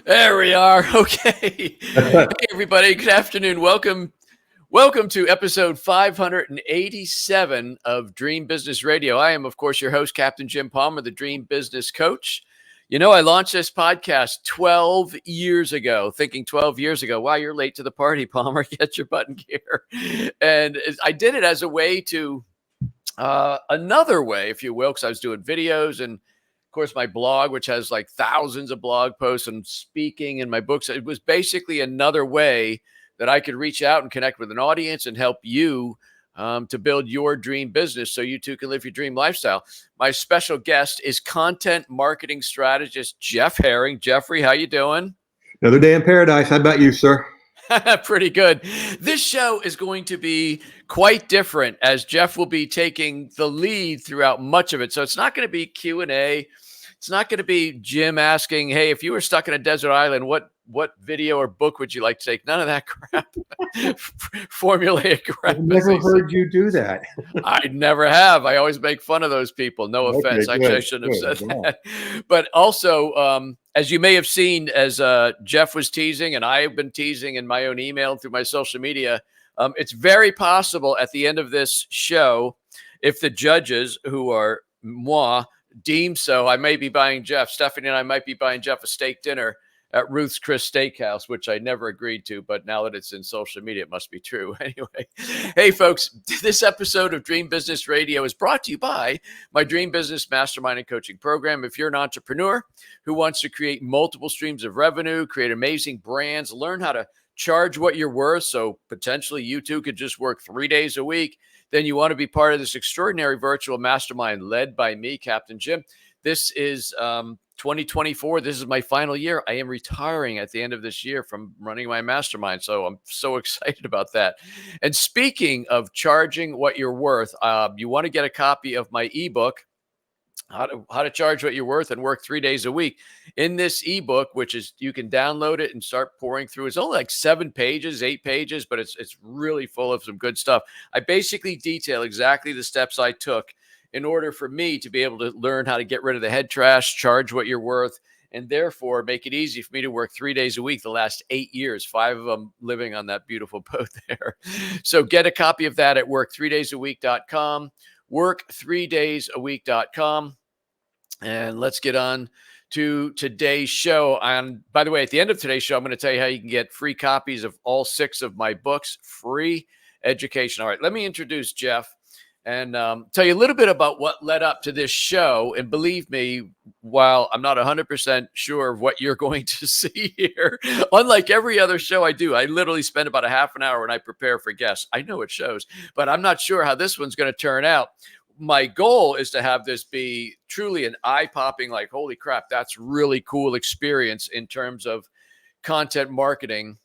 There we are. Okay. Hey, everybody. Good afternoon. Welcome to episode 587 of Dream Business Radio. I am, of course, your host, Captain Jim Palmer, the Dream Business Coach. You know, I launched this podcast 12 years ago, thinking 12 years ago, wow, you're late to the party, Palmer. Get your butt in gear. And I did it as a way to, another way, if you will, because I was doing videos and, of course, my blog, which has like thousands of blog posts and speaking and my books. It was basically another way that I could reach out and connect with an audience and help you to build your dream business so you too can live your dream lifestyle. My special guest is content marketing strategist Jeff Herring. Jeffrey, how you doing? Another day in paradise. How about you, sir? Pretty good. This show is going to be quite different as Jeff will be taking the lead throughout much of it. So it's not going to be Q&A. It's not going to be Jim asking, hey, if you were stuck in a desert island, what video or book would you like to take? None of that crap. Formulaic crap. I've never heard you do that. I never have. I always make fun of those people. No offense. Actually, I shouldn't have said that. But also, as you may have seen, as Jeff was teasing, and I have been teasing in my own email through my social media, it's very possible at the end of this show, if the judges, who are moi, deem so, I may be buying Jeff. Stephanie and I might be buying Jeff a steak dinner at Ruth's Chris Steakhouse, which I never agreed to, but now that it's in social media, it must be true. Anyway, hey folks, this episode of Dream Business Radio is brought to you by my Dream Business Mastermind and Coaching Program. If you're an entrepreneur who wants to create multiple streams of revenue, create amazing brands, learn how to charge what you're worth, so potentially you too could just work 3 days a week, then you want to be part of this extraordinary virtual mastermind led by me, Captain Jim. This is 2024. This is my final year. I am retiring at the end of this year from running my mastermind. So I'm so excited about that. And speaking of charging what you're worth, you want to get a copy of my ebook, how to charge what you're worth and work 3 days a week. In this ebook, which is, you can download it and start pouring through. It's only like 7 pages, 8 pages, but it's really full of some good stuff. I basically detail exactly the steps I took in order for me to be able to learn how to get rid of the head trash, charge what you're worth, and therefore make it easy for me to work 3 days a week the last 8 years, 5 of them living on that beautiful boat there. So get a copy of that at work3daysaweek.com, work3daysaweek.com. And let's get on to today's show. And by the way, at the end of today's show, I'm going to tell you how you can get free copies of all 6 of my books, free education. All right, let me introduce Jeff and tell you a little bit about what led up to this show. And believe me, while I'm not 100% sure of what you're going to see here, unlike every other show I do, I literally spend about a half an hour when I prepare for guests. I know it shows, but I'm not sure how this one's going to turn out. My goal is to have this be truly an eye-popping, like, holy crap, that's really cool experience in terms of content marketing.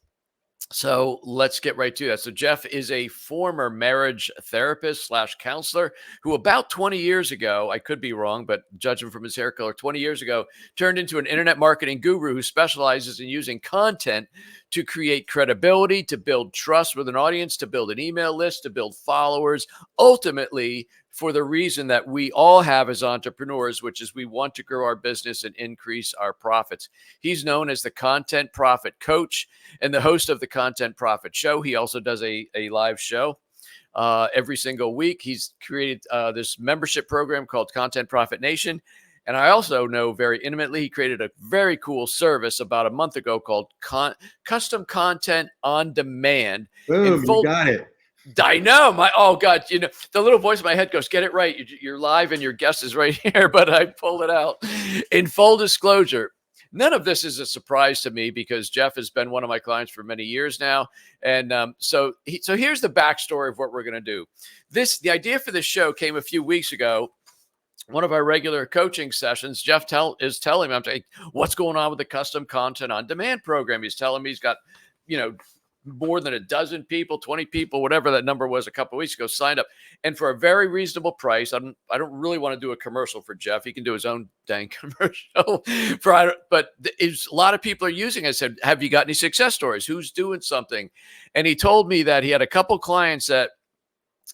So let's get right to that. So Jeff is a former marriage therapist / counselor who about 20 years ago, I could be wrong, but judging from his hair color, 20 years ago, turned into an internet marketing guru who specializes in using content to create credibility, to build trust with an audience, to build an email list, to build followers, ultimately for the reason that we all have as entrepreneurs, which is we want to grow our business and increase our profits. He's known as the Content Profit Coach and the host of the Content Profit Show. He also does a live show every single week. He's created this membership program called Content Profit Nation. And I also know very intimately, he created a very cool service about a month ago called Custom Content on Demand. Boom, you got it. I know. Oh God, you know, the little voice in my head goes, get it right. You're live and your guest is right here, but I pulled it out. In full disclosure, none of this is a surprise to me because Jeff has been one of my clients for many years now. And so here's the backstory of what we're going to do. The idea for this show came a few weeks ago. One of our regular coaching sessions, Jeff is telling me, I'm saying, what's going on with the Custom Content on Demand program? He's telling me he's got, more than a dozen people, 20 people, whatever that number was a couple of weeks ago, signed up. And for a very reasonable price, I don't really want to do a commercial for Jeff. He can do his own dang commercial. But a lot of people are using it. I said, have you got any success stories? Who's doing something? And he told me that he had a couple clients that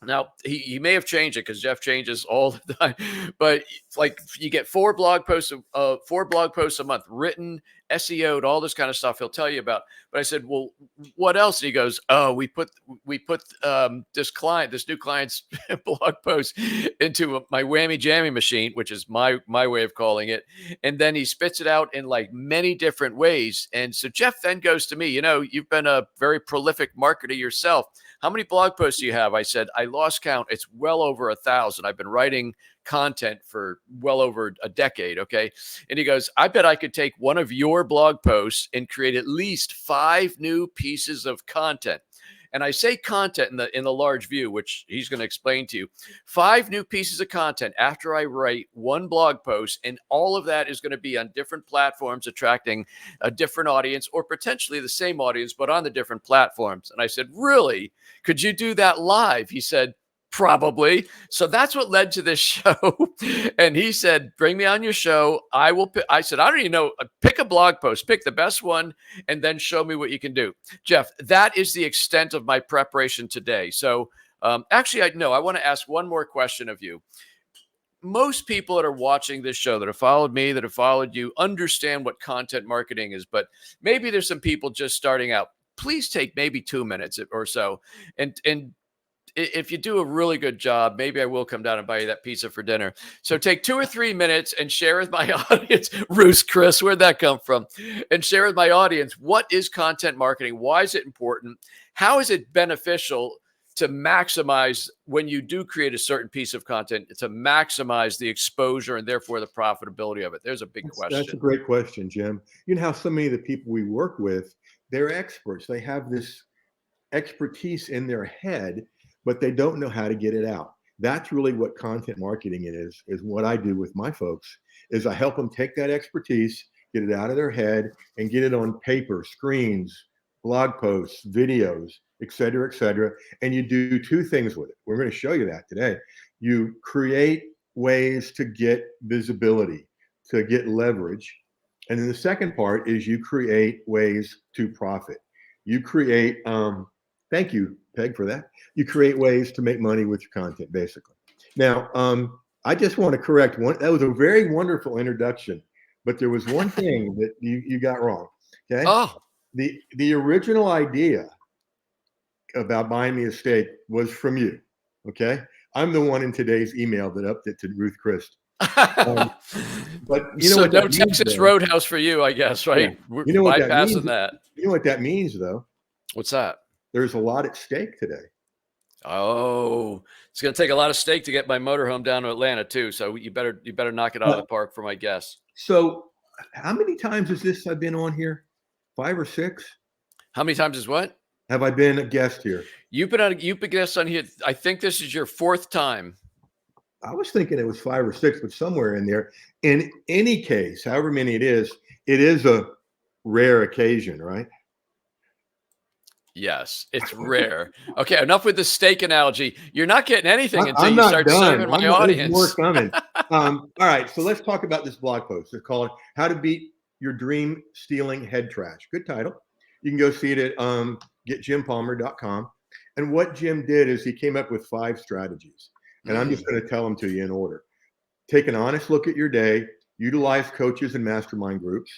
Now he may have changed it because Jeff changes all the time, but like you get 4 blog posts a month, written, SEO'd, all this kind of stuff he'll tell you about. But I said, well, what else? And he goes, oh, we put this new client's blog post into my whammy jammy machine, which is my way of calling it, and then he spits it out in like many different ways. And so Jeff then goes to me, you've been a very prolific marketer yourself. How many blog posts do you have? I said, I lost count. It's well over 1,000. I've been writing content for well over a decade. Okay. And he goes, I bet I could take one of your blog posts and create at least 5 new pieces of content. And I say content in the large view, which he's going to explain to you. 5 new pieces of content after I write one blog post, and all of that is going to be on different platforms, attracting a different audience or potentially the same audience, but on the different platforms. And I said, really? Could you do that live? He said, probably. So that's what led to this show. And he said, bring me on your show. I will. I said, I don't even know. Pick a blog post, pick the best one, and then show me what you can do. Jeff, that is the extent of my preparation today. So actually, I want to ask one more question of you. Most people that are watching this show, that have followed me, that have followed you, understand what content marketing is, but maybe there's some people just starting out. Please take maybe 2 minutes or so and if you do a really good job, maybe I will come down and buy you that pizza for dinner. So take 2 or 3 minutes and share with my audience. Bruce, Chris, where'd that come from? And share with my audience, what is content marketing? Why is it important? How is it beneficial to maximize when you do create a certain piece of content, to maximize the exposure and therefore the profitability of it? There's a big question. That's a great question, Jim. You know how so many of the people we work with, they're experts. They have this expertise in their head, but they don't know how to get it out. That's really what content marketing is what I do with my folks, is I help them take that expertise, get it out of their head, and get it on paper, screens, blog posts, videos, et cetera, and you do 2 things with it. We're going to show you that today. You create ways to get visibility, to get leverage. And then the second part is you create ways to profit. You create, thank you, Peg, for that. You create ways to make money with your content, basically. Now, I just want to correct one. That was a very wonderful introduction, but there was one thing that you got wrong. Okay. Oh, the original idea about buying me a steak was from you. Okay. I'm the one in today's email that upped it to Ruth Christ. But you know, so what no Texas Roadhouse for you, I guess, right? Yeah. You know what that means? That. You know what that means, though? What's that? There's a lot at stake today. Oh, it's going to take a lot of steak to get my motorhome down to Atlanta too. So you better knock it out of the park for my guess. So how many times has this I've been on here? 5 or 6? How many times is what? Have I been a guest here? You've been a guest on here. I think this is your 4th time. I was thinking it was 5 or 6, but somewhere in there. In any case, however many it is a rare occasion, right? Yes, it's rare. Okay, enough with the steak analogy. You're not getting anything until you start serving my audience. There's more coming. All right, so let's talk about this blog post. It's called "How to Beat Your Dream Stealing Head Trash." Good title. You can go see it at getjimpalmer.com. And what Jim did is he came up with 5 strategies, and I'm just going to tell them to you in order. Take an honest look at your day. Utilize coaches and mastermind groups.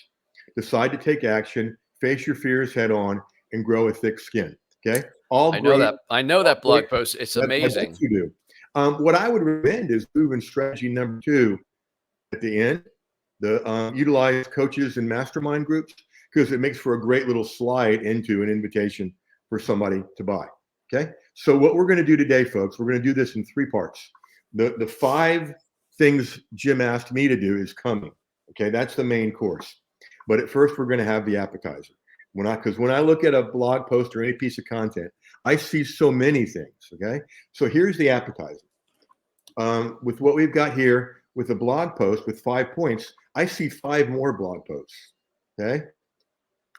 Decide to take action. Face your fears head on. And grow a thick skin. Okay. I know that blog post. It's amazing. That's what you do. What I would recommend is moving strategy number 2 at the end. The utilize coaches and mastermind groups, because it makes for a great little slide into an invitation for somebody to buy. Okay. So what we're going to do today, folks, we're going to do this in 3 parts. The 5 things Jim asked me to do is coming. Okay. That's the main course. But at first, we're going to have the appetizer. Because when I look at a blog post or any piece of content, I see so many things. Okay, so here's the appetizer. With what we've got here, with a blog post with 5 points, I see 5 more blog posts. Okay,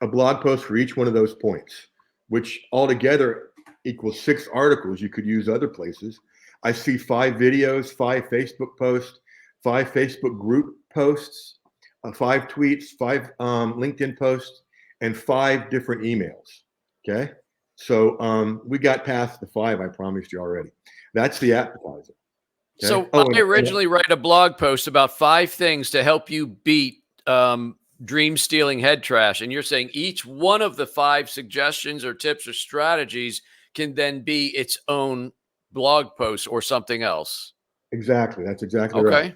a blog post for each one of those points, which altogether equals 6 articles you could use other places. I see 5 videos, 5 Facebook posts, 5 Facebook group posts, 5 tweets, 5 LinkedIn posts, and 5 different emails. Okay. So we got past the 5 I promised you already. That's the appetizer. Okay? So I originally write a blog post about 5 things to help you beat dream stealing head trash. And you're saying each one of the 5 suggestions or tips or strategies can then be its own blog post or something else. Exactly. That's exactly right. Okay.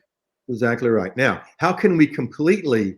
Exactly right. Now, how can we completely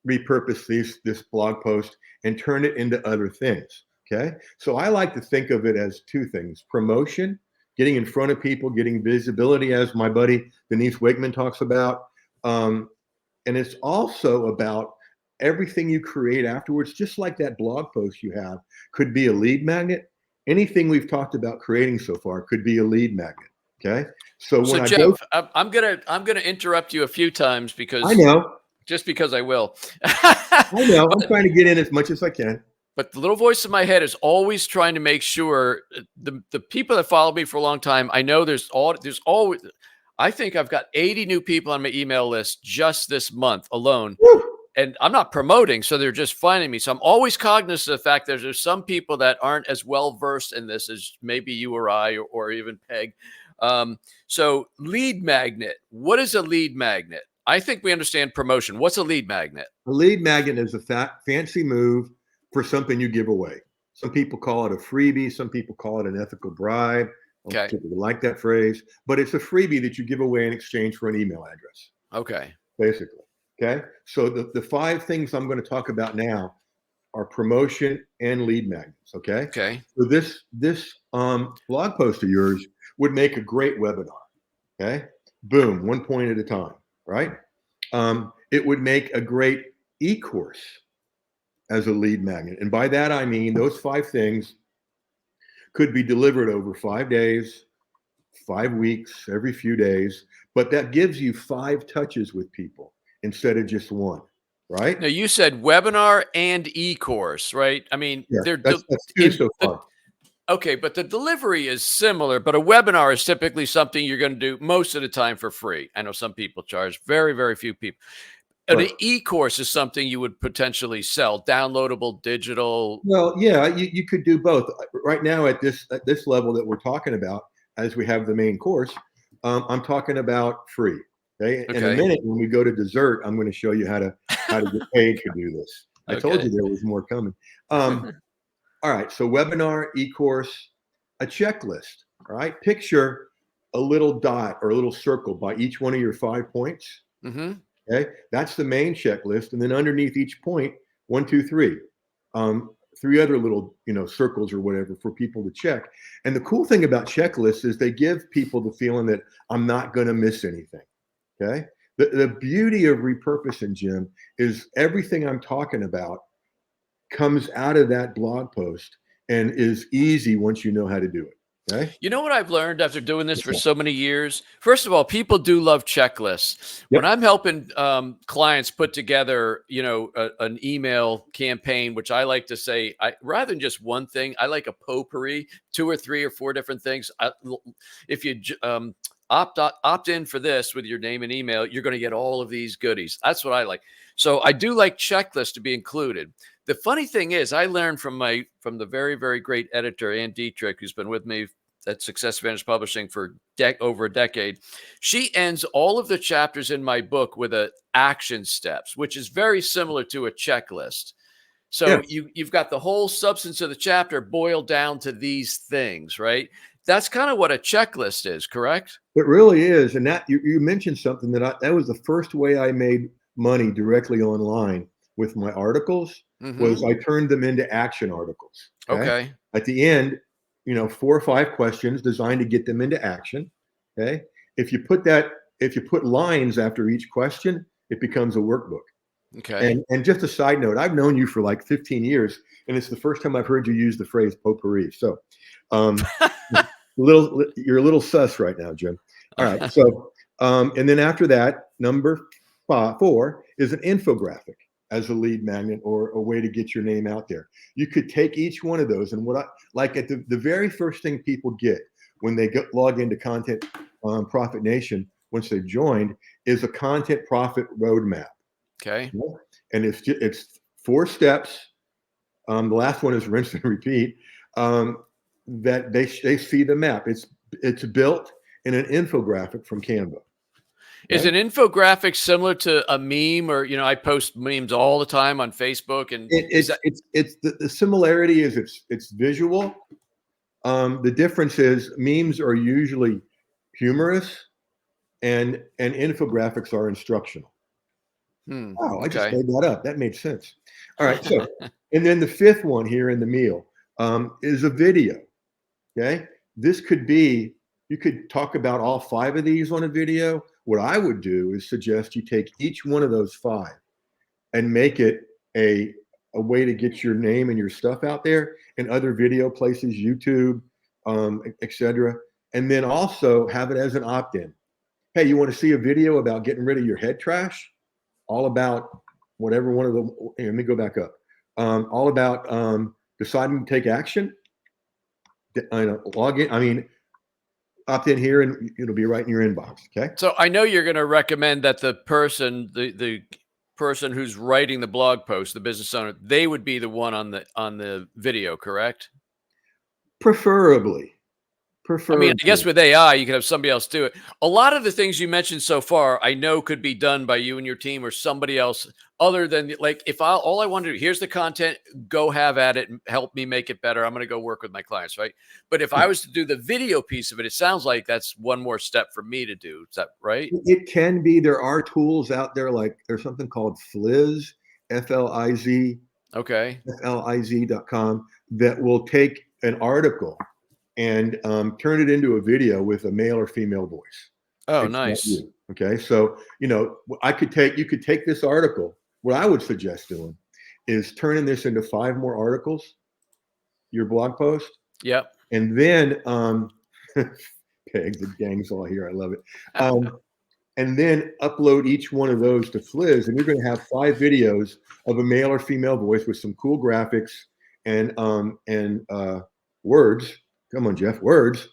repurpose this blog post and turn it into other things? Okay. So I like to think of it as 2 things: promotion, getting in front of people, getting visibility, as my buddy Denise Wakeman talks about. And it's also about everything you create afterwards, just like that blog post you have could be a lead magnet. Anything we've talked about creating so far could be a lead magnet. Okay. So when I Jeff, go, I'm gonna interrupt you a few times I because know, just because I will. I know, I'm trying to get in as much as I can. But the little voice in my head is always trying to make sure the people that follow me for a long time, I know there's always, I think I've got 80 new people on my email list just this month alone. Woo! And I'm not promoting, so they're just finding me. So I'm always cognizant of the fact that there's some people that aren't as well versed in this as maybe you or I or even Peg. So lead magnet, what is a lead magnet? I think we understand promotion. What's a lead magnet? A lead magnet is a fancy move for something you give away. Some people call it a freebie. Some people call it an ethical bribe. I don't particularly like that phrase, but it's a freebie that you give away in exchange for an email address. Okay. Basically. Okay. So the 5 things I'm going to talk about now are promotion and lead magnets. Okay. Okay. So this blog post of yours would make a great webinar. Okay. Boom, 1 point at a time. Right. It would make a great e-course as a lead magnet. And by that, I mean those 5 things could be delivered over 5 days, 5 weeks, every few days, but that gives you 5 touches with people instead of just 1, right? Now you said webinar and e-course, right? I mean, Yeah, they're that's 2 so far. okay, but the delivery is similar, but a webinar is typically something you're going to do most of the time for free. I know some people charge, very, very few people. An Right. e-course is something you would potentially sell, downloadable, digital. Well, yeah, you could do both. Right now at this level that we're talking about, as we have the main course, I'm talking about free. Okay. In a Okay. minute, when we go to dessert, I'm going to show you how to get paid to do this. I told Okay. you there was more coming. All right. So webinar, e-course, a checklist. All right. Picture a little dot or a little circle by each one of your 5 points. Mm-hmm. Okay. That's the main checklist. And then underneath each point, 1, 2, 3. 3 other little, circles or whatever for people to check. And the cool thing about checklists is they give people the feeling that I'm not going to miss anything. Okay. The beauty of repurposing, Jim, is everything I'm talking about comes out of that blog post and is easy once you know how to do it. Okay. You know what I've learned after doing this for so many years? First of all, people do love checklists. Yep. When I'm helping clients put together, an email campaign, which I like to say, rather than just one thing, I like a potpourri, 2 or 3 or 4 different things. If you opt in for this with your name and email, you're going to get all of these goodies. That's what I like. So I do like checklists to be included. The funny thing is, I learned from the very, very great editor, Ann Dietrich, who's been with me at Success Advantage Publishing for over a decade. She ends all of the chapters in my book with action steps, which is very similar to a checklist. So you've got the whole substance of the chapter boiled down to these things, right? That's kind of what a checklist is, correct? It really is. And that you mentioned something that was the first way I made money directly online with my articles. Was I turned them into action articles. Okay. At the end, 4 or 5 questions designed to get them into action. Okay. If you put lines after each question, it becomes a workbook. Okay. And just a side note, I've known you for like 15 years, and it's the first time I've heard you use the phrase potpourri. So you're a little sus right now, Jim. All right. So and then after that, number 4 is an infographic as a lead magnet or a way to get your name out there. You could take each one of those, and what I like at the very first thing people get when they log into Content Profit Nation once they've joined is a content profit roadmap. Okay. And it's 4 steps. The last one is rinse and repeat. That they see the map. It's it's built in an infographic from Canva. Is an infographic similar to a meme, or, you know, I post memes all the time on Facebook, and It's the similarity is it's visual. The difference is memes are usually humorous, and infographics are instructional. Oh, I just made that up. That made sense. All right. So, and then the fifth one here in the meal is a video. Okay. This could be, you could talk about all 5 of these on a video. What I would do is suggest you take each one of those 5 and make it a way to get your name and your stuff out there in other video places, YouTube, etc. And then also have it as an opt-in. Hey, you want to see a video about getting rid of your head trash? All about whatever one of the, let me go back up. All about deciding to take action. Log in. I mean, opt in here and it'll be right in your inbox. Okay. So I know you're going to recommend that the person, the person who's writing the blog post, the business owner, they would be the one on the video, correct? Preferably. I mean, I guess with AI, you could have somebody else do it. A lot of the things you mentioned so far, I know could be done by you and your team or somebody else other than, like, if all I want to do, here's the content, go have at it and help me make it better. I'm going to go work with my clients, right? But if I was to do the video piece of it, it sounds like that's one more step for me to do. Is that right? It can be. There are tools out there, like there's something called FLIZZ, FLIZ. Okay. FLIZ.com, that will take an article and turn it into a video with a male or female voice. Oh, nice. Okay. So, you know, you could take this article. What I would suggest doing is turning this into 5 more articles, your blog post. Yep. And then, Peg, the gang's all here. I love it. And then upload each one of those to FLIZZ, and you're going to have 5 videos of a male or female voice with some cool graphics and words. Come on, Jeff, words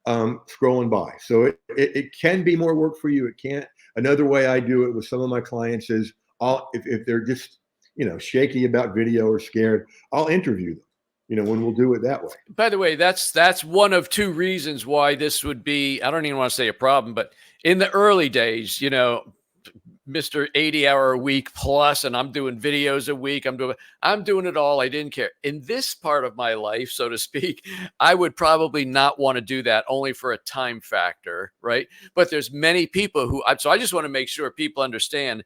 scrolling by. So it can be more work for you. It can't. Another way I do it with some of my clients is if they're just, you know, shaky about video or scared, I'll interview them, you know, when we'll do it that way. By the way, that's one of 2 reasons why this would be, I don't even want to say a problem, but in the early days, you know, Mr. 80-hour a week plus, and I'm doing videos a week. I'm doing it all. I didn't care. In this part of my life, so to speak, I would probably not want to do that, only for a time factor, right? But there's many people who, so I just want to make sure people understand,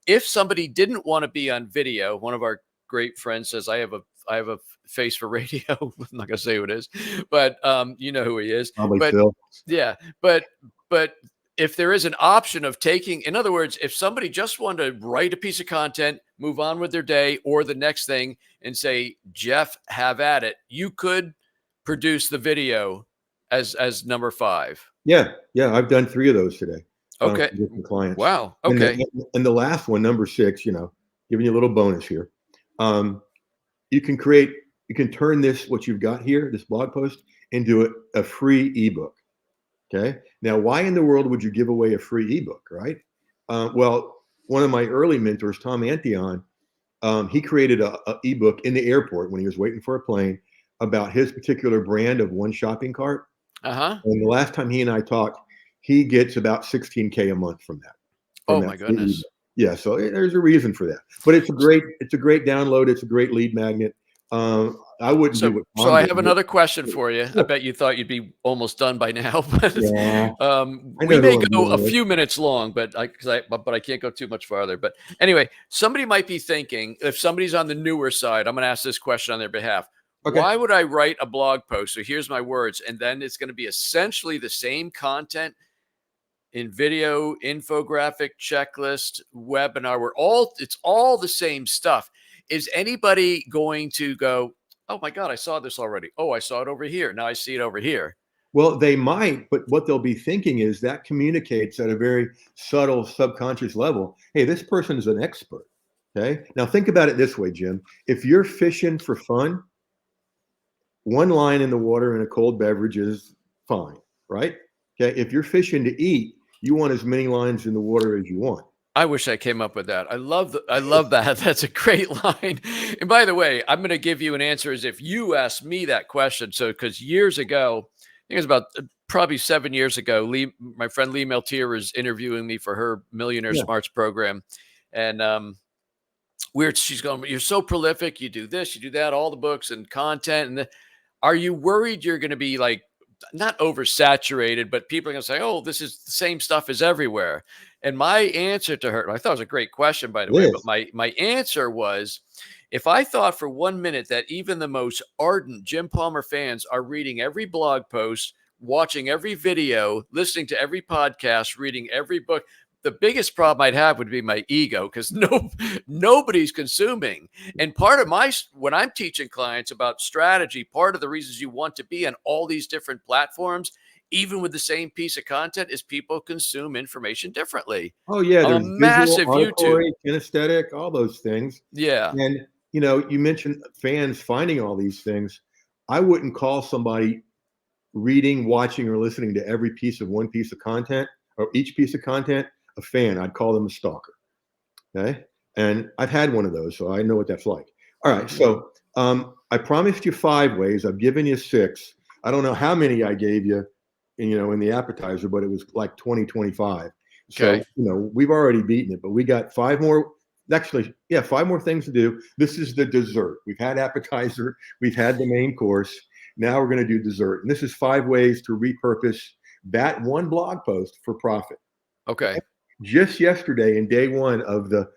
if somebody didn't want to be on video, one of our great friends says, I have a face for radio. I'm not going to say who it is, but you know who he is. Probably Phil. Yeah, but if there is an option of taking, in other words, if somebody just wanted to write a piece of content, move on with their day or the next thing and say, Jeff, have at it, you could produce the video as number 5. Yeah. Yeah. I've done 3 of those today. Okay. With clients. Wow. Okay. And the last one, number 6, you know, giving you a little bonus here. You can turn this, what you've got here, this blog post, into a free ebook. Okay. Now, why in the world would you give away a free ebook, right? Well, one of my early mentors, Tom Antion, he created a ebook in the airport when he was waiting for a plane about his particular brand of one shopping cart. And the last time he and I talked, he gets about $16K a month from that. Oh my goodness. Yeah. So there's a reason for that, but it's a great download. It's a great lead magnet. I wouldn't do it. So I have another question for you. I bet you thought you'd be almost done by now, but yeah. We may go a few minutes long, but I can't go too much farther. But anyway, somebody might be thinking, if somebody's on the newer side, I'm going to ask this question on their behalf. Okay. Why would I write a blog post? So here's my words, and then it's going to be essentially the same content in video, infographic, checklist, webinar. It's all the same stuff. Is anybody going to go, oh my God, I saw this already. Oh, I saw it over here. Now I see it over here. Well, they might, but what they'll be thinking is that communicates at a very subtle subconscious level. Hey, this person is an expert. Okay. Now think about it this way, Jim. If you're fishing for fun, one line in the water and a cold beverage is fine, right? Okay. If you're fishing to eat, you want as many lines in the water as you want. I wish I came up with that. I love that. That's a great line. And by the way, I'm going to give you an answer as if you asked me that question. So, because years ago, I think it was about probably 7 years ago, my friend Lee Meltier was interviewing me for her Millionaire Smarts program. And she's going, you're so prolific. You do this, you do that, all the books and content. And are you worried you're going to be like, not oversaturated, but people are going to say, oh, this is the same stuff as everywhere. And my answer to her, I thought it was a great question, by the way, but my answer was, if I thought for 1 minute that even the most ardent Jim Palmer fans are reading every blog post, watching every video, listening to every podcast, reading every book, the biggest problem I'd have would be my ego, because nobody's consuming. And part of when I'm teaching clients about strategy, part of the reasons you want to be on all these different platforms, even with the same piece of content, is people consume information differently. Oh yeah, there's massive visual, auditory, YouTube, kinesthetic, all those things. Yeah. And you mentioned fans finding all these things. I wouldn't call somebody reading, watching, or listening to every piece of one piece of content, or each piece of content, a fan. I'd call them a stalker. Okay. And I've had one of those, so I know what that's like. All right. So I promised you 5 ways. I've given you 6. I don't know how many I gave you, in the appetizer, but it was like 20, 25. Okay. So, we've already beaten it, but we got 5 more. Actually, 5 more things to do. This is the dessert. We've had appetizer. We've had the main course. Now we're going to do dessert. And this is 5 ways to repurpose that one blog post for profit. Okay. Just yesterday, in day 1 of the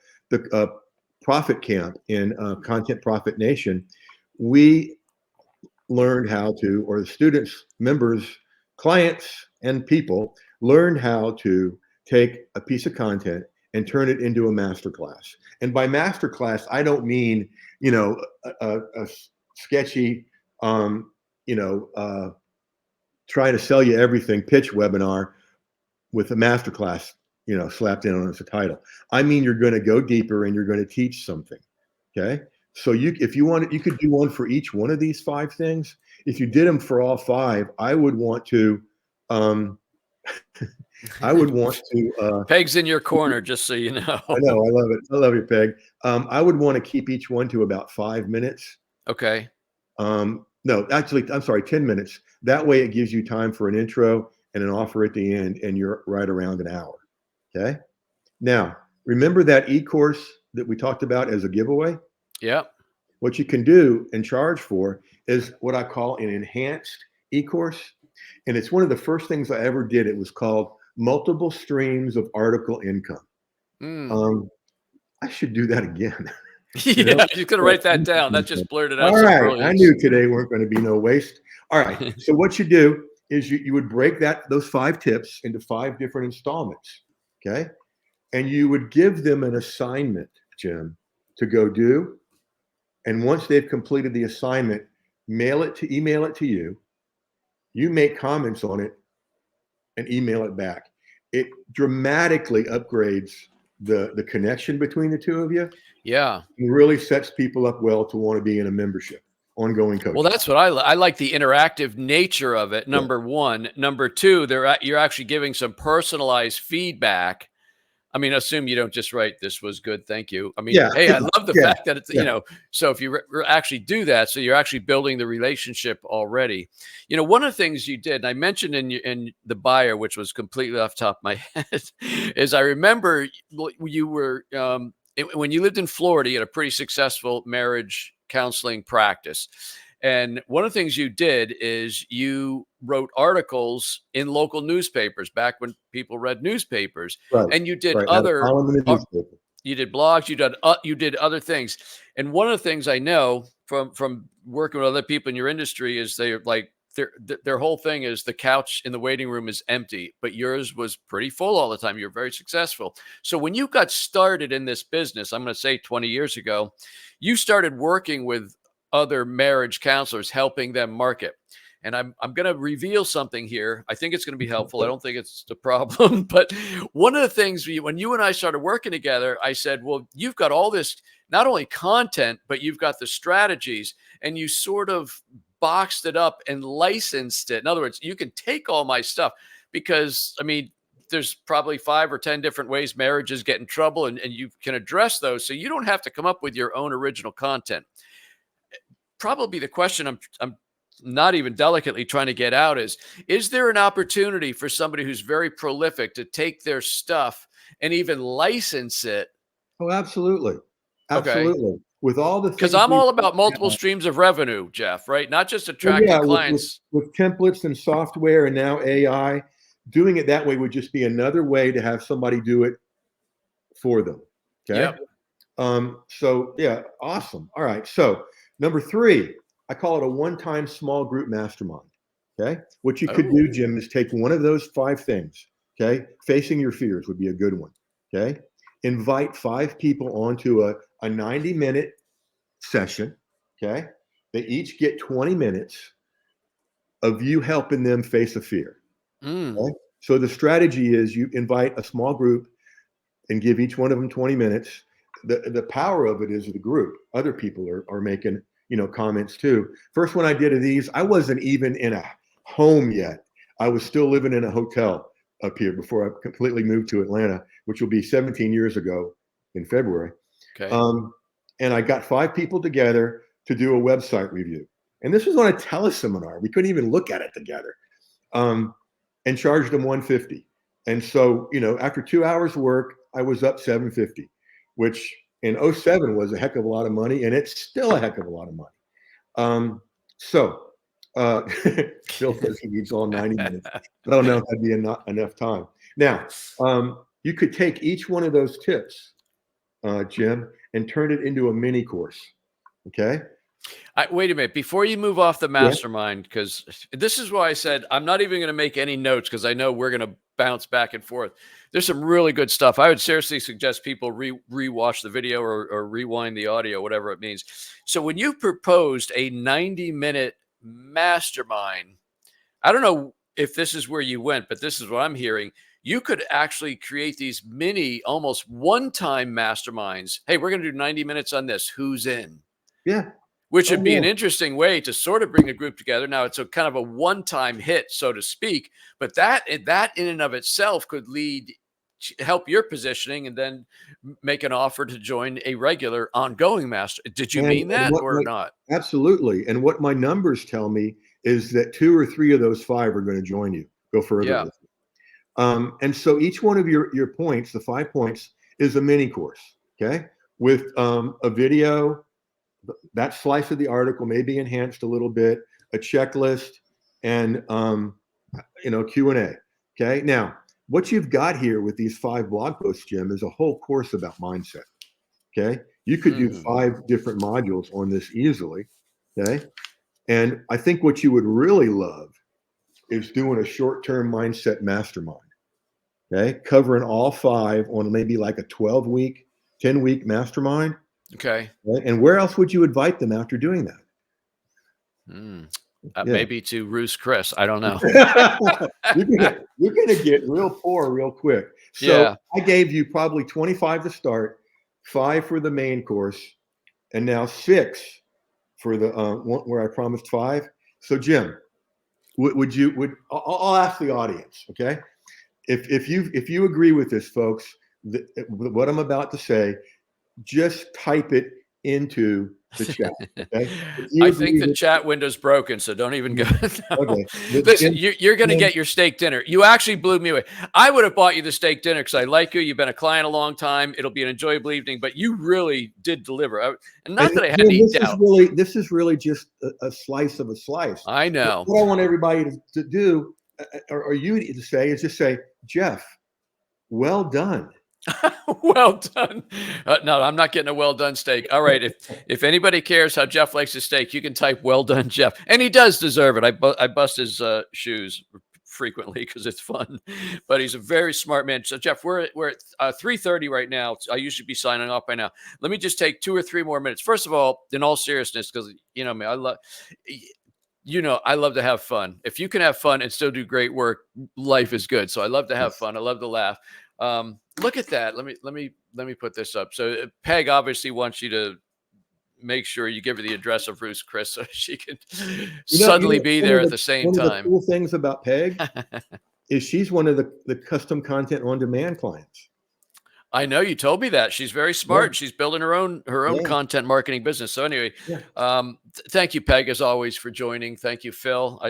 profit camp in Content Profit Nation, we learned how to, or the students, members, clients, and people learned how to take a piece of content and turn it into a masterclass. And by masterclass, I don't mean, a sketchy, trying to sell you everything pitch webinar with a masterclass, slapped in on as a title. I mean, you're going to go deeper and you're going to teach something. Okay. So if you want, you could do one for each one of these 5 things. If you did them for all 5, I would want to, Peg's in your corner, just so you know. I know. I love it. I love you, Peg. I would want to keep each one to about 5 minutes. Okay. No, actually, I'm sorry, 10 minutes. That way it gives you time for an intro and an offer at the end, and you're right around an hour. Okay. Now, remember that e-course that we talked about as a giveaway? Yeah. What you can do and charge for is what I call an enhanced e-course. And it's one of the first things I ever did. It was called Multiple Streams of Article Income. I should do that again. You're going to write that down. That just blurted out. All right. I knew today weren't going to be no waste. All right. So what you do is you would break those 5 tips into 5 different installments. Okay. And you would give them an assignment, Jim, to go do. And once they've completed the assignment, email it to you. You make comments on it and email it back. It dramatically upgrades the connection between the two of you. Yeah. It really sets people up well to want to be in a membership, ongoing coaching. Well, that's what I like, the interactive nature of it. Number 1. Number 2, you're actually giving some personalized feedback. I mean, assume you don't just write, "This was good, thank you." I mean, hey, I love the fact that it's, so if you actually do that, so you're actually building the relationship already. One of the things you did, and I mentioned in the bio, which was completely off the top of my head, is I remember you were, when you lived in Florida, you had a pretty successful marriage counseling practice. And one of the things you did is you wrote articles in local newspapers back when people read newspapers, and you did you did blogs, you did other things. And one of the things I know from working with other people in your industry is they're like, their whole thing is the couch in the waiting room is empty, but yours was pretty full all the time. You're very successful. So when you got started in this business, I'm going to say 20 years ago, you started working with other marriage counselors, helping them market. And I'm going to reveal something here. I think it's going to be helpful. I don't think it's the problem. But one of the things when you and I started working together, I said, well, you've got all this, not only content, but you've got the strategies, and you sort of boxed it up and licensed it. In other words, you can take all my stuff, because, I mean, there's probably 5 or 10 different ways marriages get in trouble, and you can address those. So you don't have to come up with your own original content. Probably the question I'm not even delicately trying to get out is there an opportunity for somebody who's very prolific to take their stuff and even license it? Oh, absolutely. Okay. Absolutely. With all the Because things I'm we've all got about multiple now, streams of revenue, Jeff, right? Not just well, yeah, attracting clients. with templates and software and now AI, doing it that way would just be another way to have somebody do it for them. Okay. Yep. So yeah, awesome. All right. So number 3, I call it a one-time small group mastermind. Okay. What you could do, Oh, Jim, is take one of those 5 things. Okay. Facing your fears would be a good one. Okay. Invite 5 people onto a 90-minute session. Okay. They each get 20 minutes of you helping them face a fear. mm, Okay. So the strategy is you invite a small group and give each one of them 20 minutes. The power of it is the group. Other people are making, comments too. First one I did of these, I wasn't even in a home yet. I was still living in a hotel up here before I completely moved to Atlanta, which will be 17 years ago in February. okay. And I got 5 people together to do a website review. And this was on a teleseminar. We couldn't even look at it together. And charged them 150. And so, after 2 hours work, I was up 750, which in '07 was a heck of a lot of money, and it's still a heck of a lot of money. So Phil says he needs all 90 minutes. I don't know if that'd be enough time. Now, you could take each one of those tips, Jim, and turn it into a mini course. Okay. Wait a minute. Before you move off the Yeah. mastermind, because this is why I said I'm not even going to make any notes because I know we're going to bounce back and forth. There's some really good stuff. I would seriously suggest people re-watch the video or rewind the audio, whatever it means. So when you proposed a 90-minute mastermind, I don't know if this is where you went, but this is what I'm hearing. You could actually create these mini, almost one-time masterminds. Hey, we're going to do 90 minutes on this. Who's in? Yeah. Which Oh, would be yeah. an interesting way to sort of bring a group together. Now it's a kind of a one-time hit, so to speak, but that in and of itself could help your positioning and then make an offer to join a regular ongoing master. Did you mean And that what or not? absolutely. And what my numbers tell me is that 2 or 3 of those 5 are going to join you, go further Yeah. with you. And so each one of your points, the 5 points, is a mini course. Okay. With a video, that slice of the article may be enhanced a little bit, a checklist, and Q&A. Okay. Now, what you've got here with these 5 blog posts, Jim, is a whole course about mindset. Okay. You could do 5 different modules on this easily. Okay. And I think what you would really love is doing a short-term mindset mastermind. Okay. Covering all 5 on maybe like a 12-week, 10-week mastermind. Okay. Right? And where else would you invite them after doing that? Yeah. Maybe to Roost Chris. I don't know. you're gonna get real poor real quick. So Yeah. I gave you probably 25 to start, 5 for the main course, and now 6 for the one where I promised 5. So Jim, I'll ask the audience, okay? If you agree with this, folks, what I'm about to say, just type it into the chat. Okay? I think the chat window's broken, so don't even go. No. Okay. Listen, you're going to get your steak dinner. You actually blew me away. I would have bought you the steak dinner because I like you. You've been a client a long time. It'll be an enjoyable evening, but you really did deliver. And not that I had any doubt. This is really just a slice of a slice. I know. What I want everybody to do, or you to say, is just say, Jeff, well done. Well done. No, I'm not getting a well done steak. All right. If anybody cares how Jeff likes his steak, you can type well done, Jeff. And he does deserve it. I bust his shoes frequently because it's fun, but he's a very smart man. So Jeff, we're at 3:30 right now. I usually be signing off by now. Let me just take 2 or 3 more minutes. First of all, in all seriousness, because you know me, I love to have fun. If you can have fun and still do great work, life is good. So I love to have fun. I love to laugh. Look at that. Let me put this up. So Peg obviously wants you to make sure you give her the address of Ruth Chris so she can suddenly be there at the same time. One of the cool things about Peg is she's one of the custom content on demand clients. I know you told me that. She's very smart. Yeah. She's building her own Yeah. content marketing business. So anyway, Yeah. Thank you, Peg, as always, for joining. Thank you, Phil.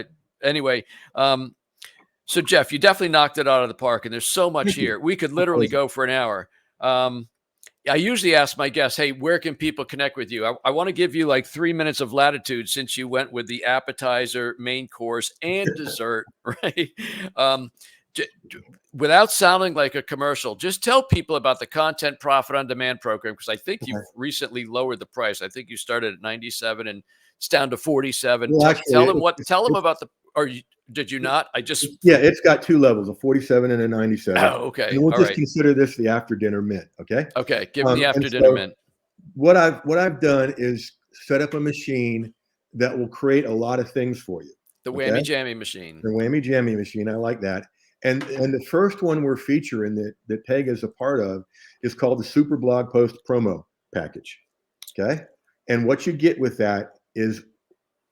Anyway, so Jeff, you definitely knocked it out of the park, and there's so much here. We could literally go for an hour. I usually ask my guests, hey, where can people connect with you? I want to give you like 3 minutes of latitude since you went with the appetizer, main course, and dessert, right? Without sounding like a commercial, just tell people about the Content Profit on Demand program, because I think you've recently lowered the price. I think you started at 97 and it's down to 47. Well, Tell them about the, did you not? Yeah, it's got 2 levels, a 47 and a 97. Oh, okay. And we'll just consider this the after dinner mint. Okay. Okay. Give me the after dinner mint. What I've done is set up a machine that will create a lot of things for you. The whammy jammy machine. The whammy jammy machine. I like that. And the first one we're featuring that Peg is a part of is called the Super Blog Post Promo Package. Okay. And what you get with that is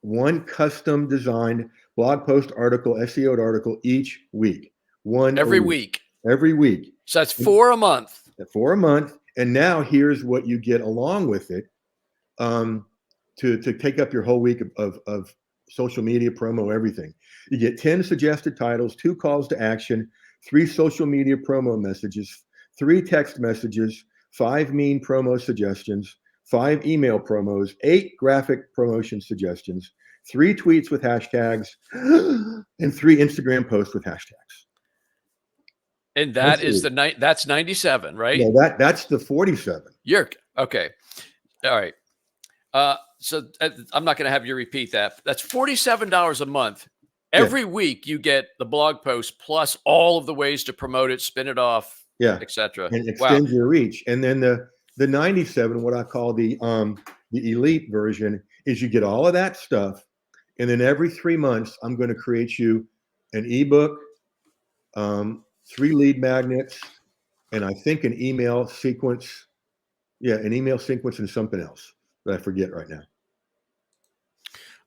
one custom designed blog post article, SEO'd article each week. Every week. Every week. So that's 4 a month. 4 a month. And now here's what you get along with it to take up your whole week of social media promo, everything. You get 10 suggested titles, 2 calls to action, 3 social media promo messages, 3 text messages, 5 mean promo suggestions, 5 email promos, 8 graphic promotion suggestions, 3 tweets with hashtags, and 3 Instagram posts with hashtags. And that's 97, right? No, that's the 47. You're okay. All right. So I'm not going to have you repeat that. That's $47 a month. Every week you get the blog post plus all of the ways to promote it, spin it off, etc. And extend your reach. And then the 97, what I call the elite version, is you get all of that stuff. And then every 3 months, I'm going to create you an ebook, 3 lead magnets, and I think an email sequence. Yeah, an email sequence and something else that I forget right now.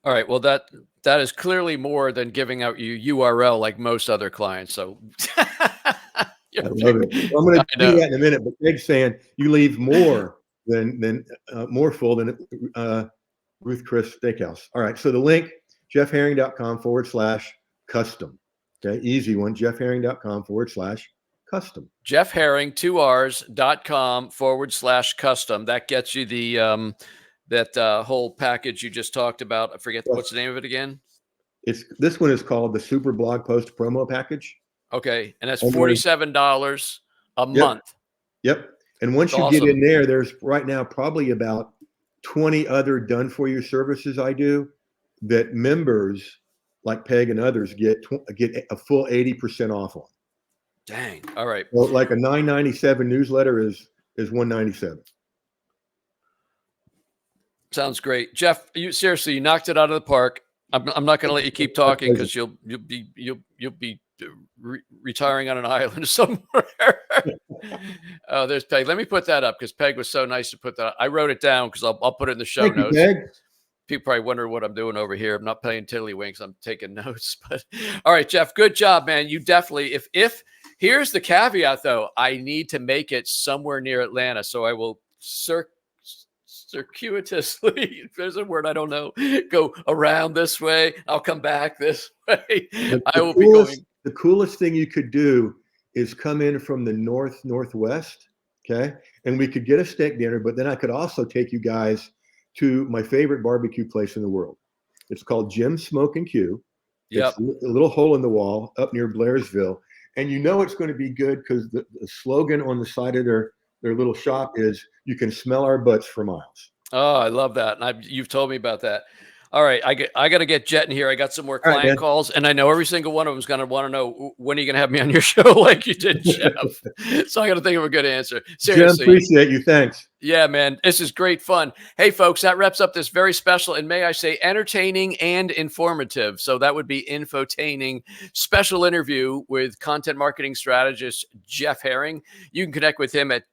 All right. Well, that is clearly more than giving out you URL like most other clients. So I love it. I'm going to do that in a minute. But Peg's saying you leave more than more full than Ruth Chris Steakhouse. All right. So the link, jeffherring.com/custom. Okay. Easy one. jeffherring.com/custom. jeffherring2rs.com/custom. That gets you the that whole package you just talked about. I forget what's the name of it again. This one is called the Super Blog Post Promo Package. Okay, and that's $47 a month. Yep. And once you get in there, there's right now probably about 20 other done for you services I do that members like Peg and others get a full 80% off on. Dang. All right. Well, like a $9.97 newsletter is $197. Sounds great, Jeff. You seriously, you knocked it out of the park. I'm not going to let you keep talking because you'll be retiring on an island somewhere. Oh, there's Peg. Let me put that up because Peg was so nice to put that up. I wrote it down because I'll put it in the show notes. Thank you, Peg. People probably wonder what I'm doing over here. I'm not playing tiddlywinks. I'm taking notes. But all right, Jeff, good job, man. You definitely, if here's the caveat though, I need to make it somewhere near Atlanta. So I will circuitously, if there's a word I don't know, go around this way. I'll come back this way. I will be going. The coolest thing you could do is come in from the northwest, okay? And we could get a steak dinner, but then I could also take you guys to my favorite barbecue place in the world. It's called Jim's Smoke and Q. Yep. It's a little hole in the wall up near Blairsville. And you know it's going to be good because the slogan on the side of their little shop is, you can smell our butts for miles. Oh, I love that. And you've told me about that. All right. I got to get Jet in here. I got some more client calls, and I know every single one of them is going to want to know, when are you going to have me on your show like you did, Jeff? So I got to think of a good answer. Seriously. Jim, appreciate you. Thanks. Yeah, man. This is great fun. Hey, folks, that wraps up this very special, and may I say, entertaining and informative. So that would be infotaining special interview with content marketing strategist Jeff Herring. You can connect with him at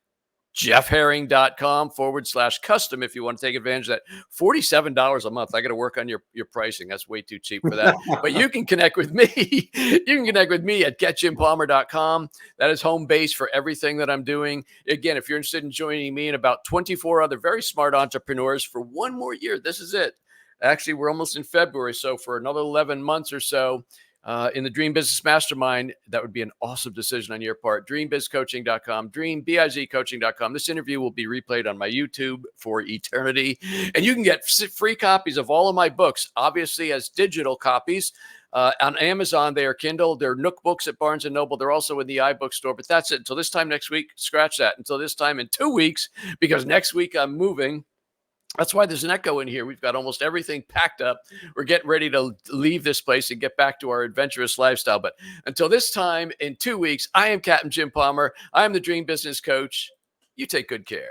jeffherring.com/custom if you want to take advantage of that. $47 a month. I got to work on your pricing. That's way too cheap for that. But you can connect with me. You can connect with me at getjimpalmer.com. That is home base for everything that I'm doing. Again, if you're interested in joining me and about 24 other very smart entrepreneurs for one more year, this is it. Actually, we're almost in February. So for another 11 months or so, in the Dream Business Mastermind, that would be an awesome decision on your part. DreamBizCoaching.com, DreamBizCoaching.com. This interview will be replayed on my YouTube for eternity. And you can get free copies of all of my books, obviously as digital copies. On Amazon, they are Kindle. They're Nook books at Barnes & Noble. They're also in the iBook store. But that's it. Until this time next week, scratch that. Until this time in 2 weeks, because next week I'm moving. That's why there's an echo in here. We've got almost everything packed up. We're getting ready to leave this place and get back to our adventurous lifestyle. But until this time in 2 weeks, I am Captain Jim Palmer. I am the Dream Business Coach. You take good care.